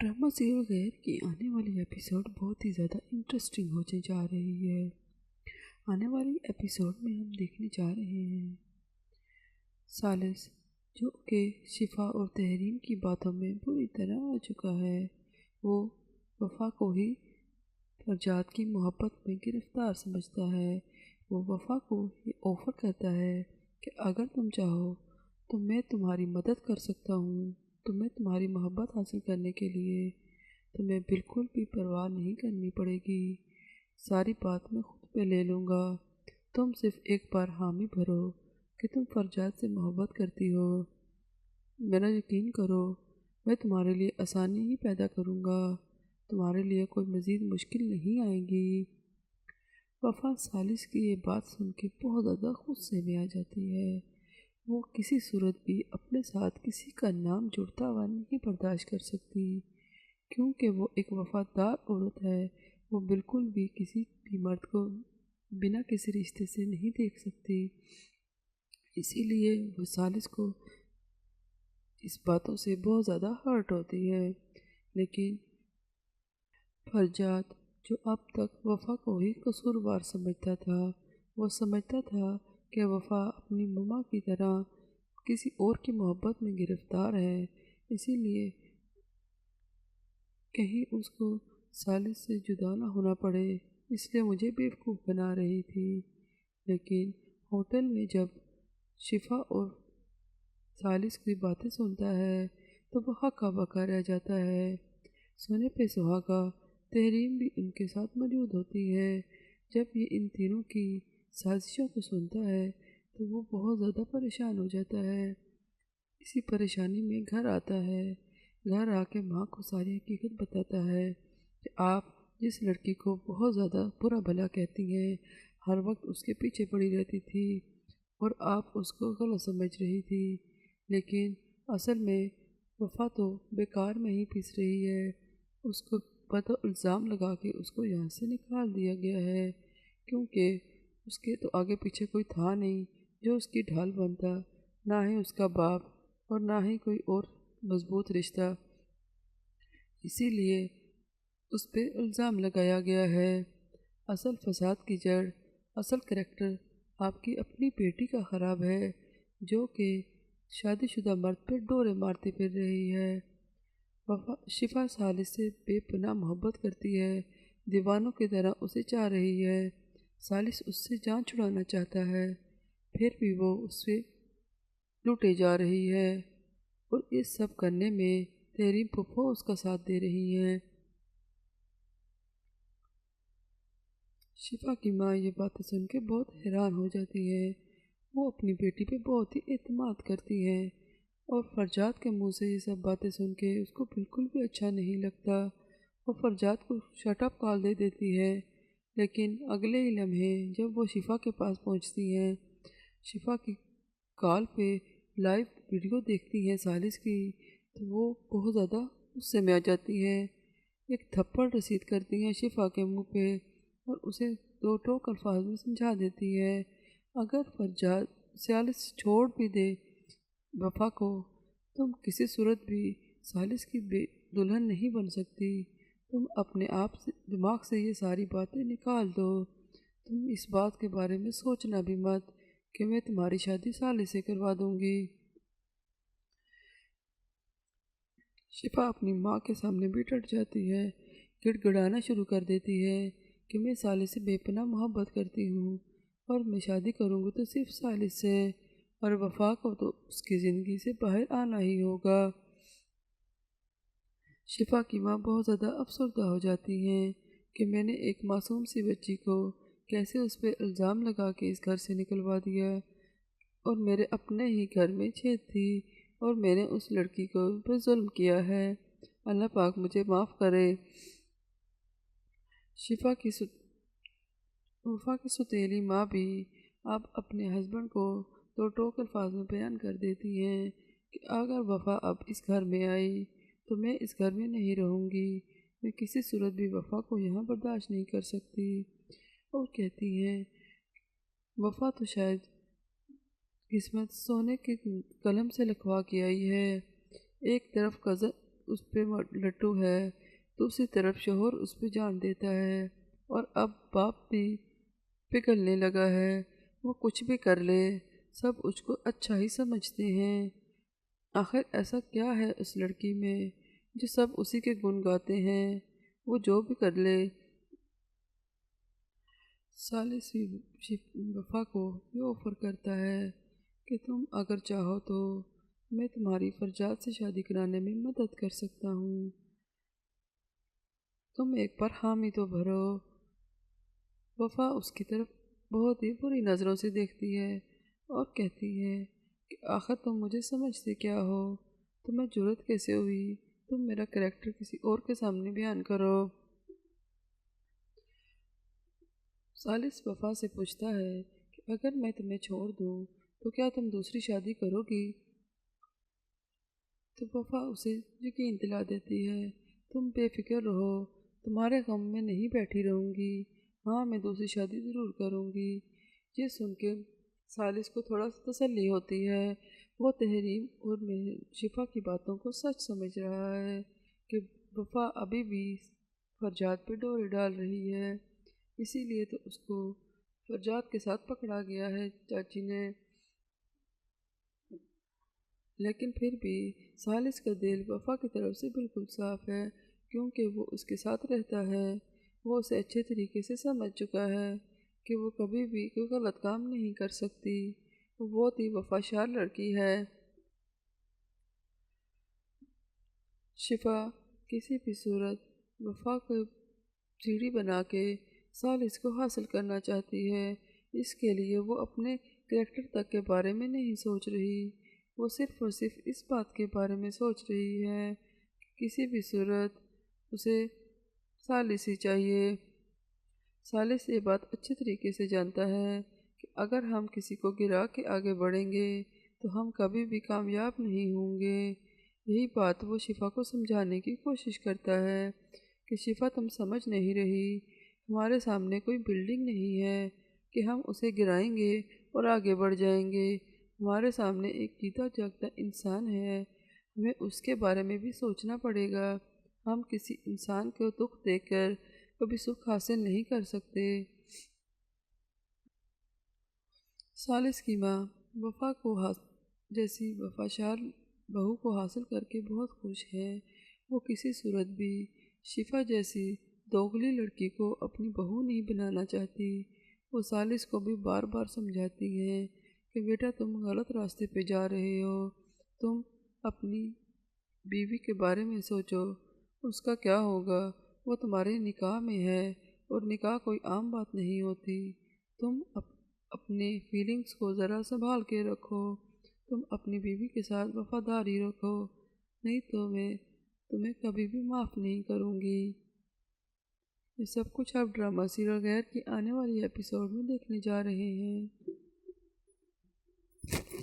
Drama serial गैर की आने वाली एपिसोड बहुत ही ज़्यादा इंटरेस्टिंग होने जा रही है। आने वाली एपिसोड में हम देखने जा रहे हैं सालिस, जो कि शिफा और तहरीन की बातों में बुरी तरह आ चुका है। वो वफ़ा को ही फरजाद की मोहब्बत में गिरफ्तार समझता है। वो वफ़ा को ये ऑफ़र करता है कि अगर तुम चाहो तो मैं तुम्हारी मदद कर सकता हूँ। तुम्हें तुम्हारी मोहब्बत हासिल करने के लिए तुम्हें बिल्कुल भी परवाह नहीं करनी पड़ेगी। सारी बात मैं खुद पे ले लूँगा। तुम सिर्फ एक बार हामी भरो कि तुम फरजाद से मोहब्बत करती हो। मेरा यकीन करो, मैं तुम्हारे लिए आसानी ही पैदा करूँगा। तुम्हारे लिए कोई मज़ीद मुश्किल नहीं आएगी। वफ़ा सालिस की ये बात सुन के बहुत ज़्यादा गुस्से में आ जाती है। वो किसी सूरत भी अपने साथ किसी का नाम जुड़ता हुआ नहीं बर्दाश्त कर सकती, क्योंकि वो एक वफ़ादार औरत है। वो बिल्कुल भी किसी भी मर्द को बिना किसी रिश्ते से नहीं देख सकती। इसीलिए वो सालिस को इस बातों से बहुत ज़्यादा हर्ट होती है। लेकिन फरजाद, जो अब तक वफ़ा को ही कसूरवार समझता था, वो समझता था कि वफ़ा अपनी मम्मा की तरह किसी और की मोहब्बत में गिरफ़्तार है। इसीलिए कहीं उसको सालिस से जुदा ना होना पड़े, इसलिए मुझे बेवकूफ़ बना रही थी। लेकिन होटल में जब शिफा और सालिस की बातें सुनता है तो वो हक्का बक्का रह जाता है। सोने पे सुहागा तहरीन भी उनके साथ मौजूद होती है। जब ये इन तीनों की साजिशों को सुनता है तो वो बहुत ज़्यादा परेशान हो जाता है। इसी परेशानी में घर आता है। घर आके माँ को सारी हकीकत बताता है कि आप जिस लड़की को बहुत ज़्यादा बुरा भला कहती हैं, हर वक्त उसके पीछे पड़ी रहती थी और आप उसको गलत समझ रही थी, लेकिन असल में वफ़ा तो बेकार में ही पिस रही है। उसको पता इल्ज़ाम लगा के उसको यहाँ से निकाल दिया गया है, क्योंकि उसके तो आगे पीछे कोई था नहीं जो उसकी ढाल बनता, ना ही उसका बाप और ना ही कोई और मजबूत रिश्ता। इसीलिए उस पे इल्ज़ाम लगाया गया है। असल फसाद की जड़, असल करैक्टर आपकी अपनी बेटी का ख़राब है, जो कि शादीशुदा मर्द पे डोरे मारती फिर रही है। शिफा सालिस से बेपनाह मोहब्बत करती है, दीवानों की तरह उसे चाह रही है। सालिस उससे जान छुड़ाना चाहता है, फिर भी वो उससे लूटे जा रही है और इस सब करने में तहरीन फुफो उसका साथ दे रही हैं। शिफा की माँ ये बातें सुन के बहुत हैरान हो जाती है। वो अपनी बेटी पे बहुत ही एतमाद करती है और फरजाद के मुंह से ये सब बातें सुन के उसको बिल्कुल भी अच्छा नहीं लगता। वो फरजाद को शटअप कॉल दे देती है। लेकिन अगले ही लम्हे जब वो शिफा के पास पहुंचती हैं, शिफा की कॉल पे लाइव वीडियो देखती हैं सालिस की, तो वो बहुत ज़्यादा गुस्से में आ जाती है। एक थप्पड़ रसीद करती हैं शिफा के मुंह पे और उसे दो टोक अल्फाज में समझा देती है, अगर फरजाद सालिस छोड़ भी दे वफ़ा को, तुम किसी सूरत भी सालिस की दुल्हन नहीं बन सकती। तुम अपने आप से दिमाग से ये सारी बातें निकाल दो। तुम इस बात के बारे में सोचना भी मत कि मैं तुम्हारी शादी सालिस से करवा दूंगी। शिफा अपनी माँ के सामने भी डट जाती है, गिड़गिड़ाना शुरू कर देती है कि मैं सालिस से बेपनाह मोहब्बत करती हूँ और मैं शादी करूँगी तो सिर्फ सालिस से, और वफ़ा को तो उसकी ज़िंदगी से बाहर आना ही होगा। शिफा की माँ बहुत ज़्यादा अफसरदा हो जाती हैं कि मैंने एक मासूम सी बच्ची को कैसे उस पर इल्ज़ाम लगा के इस घर से निकलवा दिया, और मेरे अपने ही घर में छेद थी और मैंने उस लड़की को पर जुल्म किया है। अल्लाह पाक मुझे माफ़ करे। शिफा की वफ़ा की सुतीली माँ भी अब अपने हस्बैंड को दो टोक अल्फाज में बयान कर देती हैं कि अगर वफ़ा अब इस घर में आई तो मैं इस घर में नहीं रहूँगी। मैं किसी सूरत भी वफ़ा को यहाँ बर्दाश्त नहीं कर सकती। और कहती हैं वफ़ा तो शायद किस्मत सोने के कलम से लिखवा के आई है। एक तरफ اس پہ لٹو ہے، دوسری طرف شوہر اس پہ جان دیتا ہے، اور اب باپ بھی پگھلنے لگا ہے۔ وہ کچھ بھی کر لے سب اس کو اچھا ہی سمجھتے ہیں۔ آخر ایسا کیا ہے اس لڑکی میں جو سب اسی کے گن گاتے ہیں؟ وہ جو بھی کر لے۔ ثالث بھی وفا کو یہ آفر کرتا ہے کہ تم اگر چاہو تو میں تمہاری فرجاد سے شادی کرانے میں مدد کر سکتا ہوں، تم ایک بار حامی تو بھرو۔ وفا اس کی طرف بہت ہی بری نظروں سے دیکھتی ہے اور کہتی ہے کہ آخر تم مجھے سمجھتے کیا ہو؟ تمہیں جرأت کیسے ہوئی تم میرا کریکٹر کسی اور کے سامنے بیان کرو؟ ثالث وفا سے پوچھتا ہے کہ اگر میں تمہیں چھوڑ دوں تو کیا تم دوسری شادی کرو گی؟ تو وفا اسے یقین دلا دیتی ہے، تم بے فکر رہو، تمہارے غم میں نہیں بیٹھی رہوں گی، ہاں میں دوسری شادی ضرور کروں گی۔ یہ سن کے ثالث کو تھوڑا سا تسلی ہوتی ہے۔ وہ تحریم اور شفا کی باتوں کو سچ سمجھ رہا ہے کہ وفا ابھی بھی فرجاد پہ ڈورے ڈال رہی ہے، اسی لیے تو اس کو فرجاد کے ساتھ پکڑا گیا ہے چاچی نے۔ لیکن پھر بھی ثالث کا دل وفا کی طرف سے بالکل صاف ہے، کیونکہ وہ اس کے ساتھ رہتا ہے۔ وہ اسے اچھے طریقے سے سمجھ چکا ہے کہ وہ کبھی بھی کوئی غلط کام نہیں کر سکتی۔ وہ بہت ہی وفادار لڑکی ہے۔ شفا کسی بھی صورت وفا کو سیڑھی بنا کے ثالث کو حاصل کرنا چاہتی ہے۔ اس کے لیے وہ اپنے کریکٹر تک کے بارے میں نہیں سوچ رہی، وہ صرف اور صرف اس بات کے بارے میں سوچ رہی ہے کہ کسی بھی صورت اسے ثالث ہی چاہیے۔ ثالث یہ بات اچھے طریقے سے جانتا ہے کہ اگر ہم کسی کو گرا کے آگے بڑھیں گے تو ہم کبھی بھی کامیاب نہیں ہوں گے۔ یہی بات وہ شفا کو سمجھانے کی کوشش کرتا ہے کہ شفا تم سمجھ نہیں رہی، ہمارے سامنے کوئی بلڈنگ نہیں ہے کہ ہم اسے گرائیں گے اور آگے بڑھ جائیں گے، ہمارے سامنے ایک جیتا جاگتا انسان ہے، ہمیں اس کے بارے میں بھی سوچنا پڑے گا۔ ہم کسی انسان کو دکھ دے کر کبھی سکھ حاصل نہیں کر سکتے۔ ثالث کی ماں وفا کو جیسی وفادار بہو کو حاصل کر کے بہت خوش ہے۔ وہ کسی صورت بھی شفا جیسی دوگلی لڑکی کو اپنی بہو نہیں بنانا چاہتی۔ وہ ثالث کو بھی بار بار سمجھاتی ہیں کہ بیٹا تم غلط راستے پہ جا رہے ہو، تم اپنی بیوی کے بارے میں سوچو، اس کا کیا ہوگا، وہ تمہارے نکاح میں ہے اور نکاح کوئی عام بات نہیں ہوتی، تم اپنے فیلنگز کو ذرا سنبھال کے رکھو، تم اپنی بیوی کے ساتھ وفاداری رکھو، نہیں تو میں تمہیں کبھی بھی معاف نہیں کروں گی۔ یہ سب کچھ آپ ڈرامہ سیریل غیر کی آنے والی ایپیسوڈ میں دیکھنے جا رہے ہیں۔